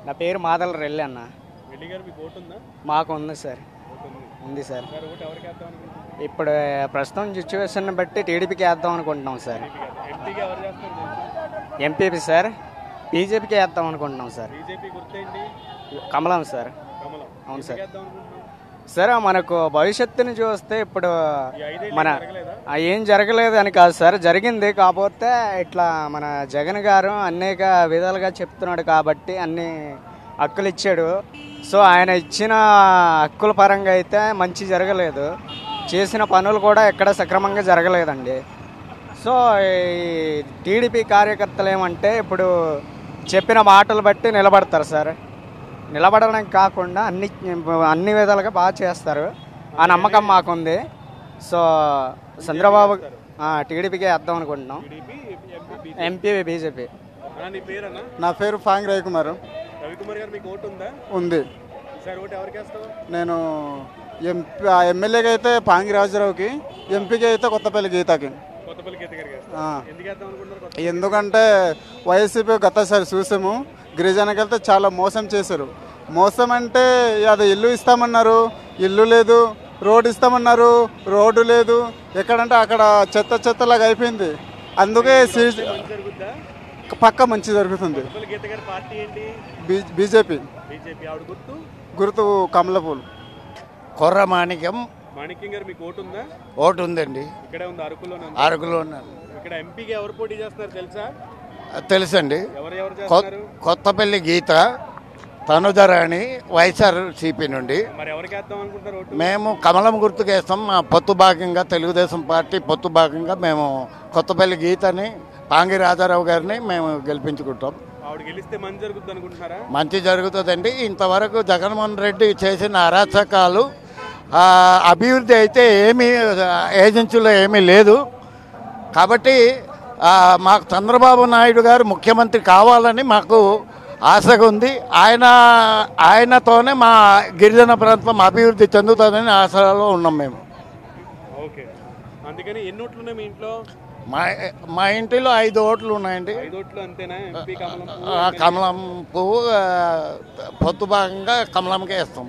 నా పేరు మాదల రెల్లి అన్న. రెడ్డి గారు మీకు ఓటు ఉందా? మాకు ఉంది సార్. ఉంది సార్. ఇప్పుడు ప్రస్తుతం సిచ్యువేషన్ బట్టి టీడీపీకి వేద్దాం అనుకుంటున్నాం సార్. ఎంపీపీ సార్ బీజేపీకి వేద్దాం అనుకుంటున్నాం సార్. కమలం సార్. అవును సార్. సార్ మనకు భవిష్యత్తుని చూస్తే ఇప్పుడు మన ఏం జరగలేదు అని కాదు సార్, జరిగింది. కాకపోతే ఇట్లా మన జగన్ గారు అనేక విధాలుగా చెప్తున్నాడు కాబట్టి అన్ని హక్కులు ఇచ్చాడు. సో ఆయన ఇచ్చిన హక్కుల పరంగా అయితే మంచి జరగలేదు, చేసిన పనులు కూడా ఎక్కడ సక్రమంగా జరగలేదండి. సో ఈ టీడీపీ కార్యకర్తలు ఏమంటే ఇప్పుడు చెప్పిన మాటలు బట్టి నిలబడతారు సార్. నిలబడడం కాకుండా అన్ని విధాలుగా బాగా చేస్తారు. ఆ నమ్మకం మాకుంది. సో చంద్రబాబు టీడీపీకి వేద్దాం అనుకుంటున్నాం. MP BJP. నా పేరు ఫాంగ్ రవికుమార్. ఉంది. నేను ఎమ్మెల్యేగా అయితే పాంగి రాజారావుకి, ఎంపీకి అయితే కొత్తపల్లి గీతకి. ఎందుకంటే వైసీపీ గతసారి చూసాము, గిరిజనకి వెళ్తే చాలా మోసం చేశారు. మోసం అంటే అది ఇల్లు ఇస్తామన్నారు, ఇల్లు లేదు. రోడ్డు ఇస్తామన్నారు, రోడ్డు లేదు. ఎక్కడంటే అక్కడ చెత్తలాగా అయిపోయింది. అందుకే పక్క మంచి జరుగుతుంది. బీజేపీ గుర్తు కమలపూల్. కొర్ర మాణిక్యం. మాణిక్యం గారు మీకు ఓటు ఉందా? ఓటు ఉందండి. ఇక్కడే ఉంది, అరకులో ఉన్నారు. ఇక్కడ ఎంపీకి ఎవరు పోటీ చేస్తున్నారు తెలుసా? తెలుసండి. ఎవరు? కొత్తపల్లి గీత, తనుధరాణి, వైఎస్ఆర్సీపీ నుండి. మరి ఎవరికి వేద్దాం అనుకుంటారు ఓటు? మేము కమలం గుర్తుకు వేస్తాం. మా పొత్తు భాగంగా తెలుగుదేశం పార్టీ పొత్తు భాగంగా మేము కొత్తపల్లి గీతని, పాంగి రాజారావు గారిని మేము గెలిపించుకుంటాం. ఆవిడ గెలిస్తే మంచి జరుగుతుంది అనుకుంటున్నారా? మంచి జరుగుతుందండి. ఇంతవరకు జగన్మోహన్ రెడ్డి చేసిన అరాచకాలు, అభివృద్ధి అయితే ఏమీ ఏజెన్సీలో ఏమీ లేదు. కాబట్టి మాకు చంద్రబాబు నాయుడు గారు ముఖ్యమంత్రి కావాలని మాకు ఆశగా ఉంది. ఆయనతోనే మా గిరిజన ప్రాంతం అభివృద్ధి చెందుతుందని ఆశలో ఉన్నాం మేము. ఓకే. అందుకని ఎన్ని ఓట్లు ఉన్నాయి మీ ఇంట్లో? మా ఇంటిలో 5 ఓట్లు ఉన్నాయండి. 5 ఓట్లు అంతేనా? కమలం పువ్వు పొత్తు భాగంగా కమలంకే వేస్తాం.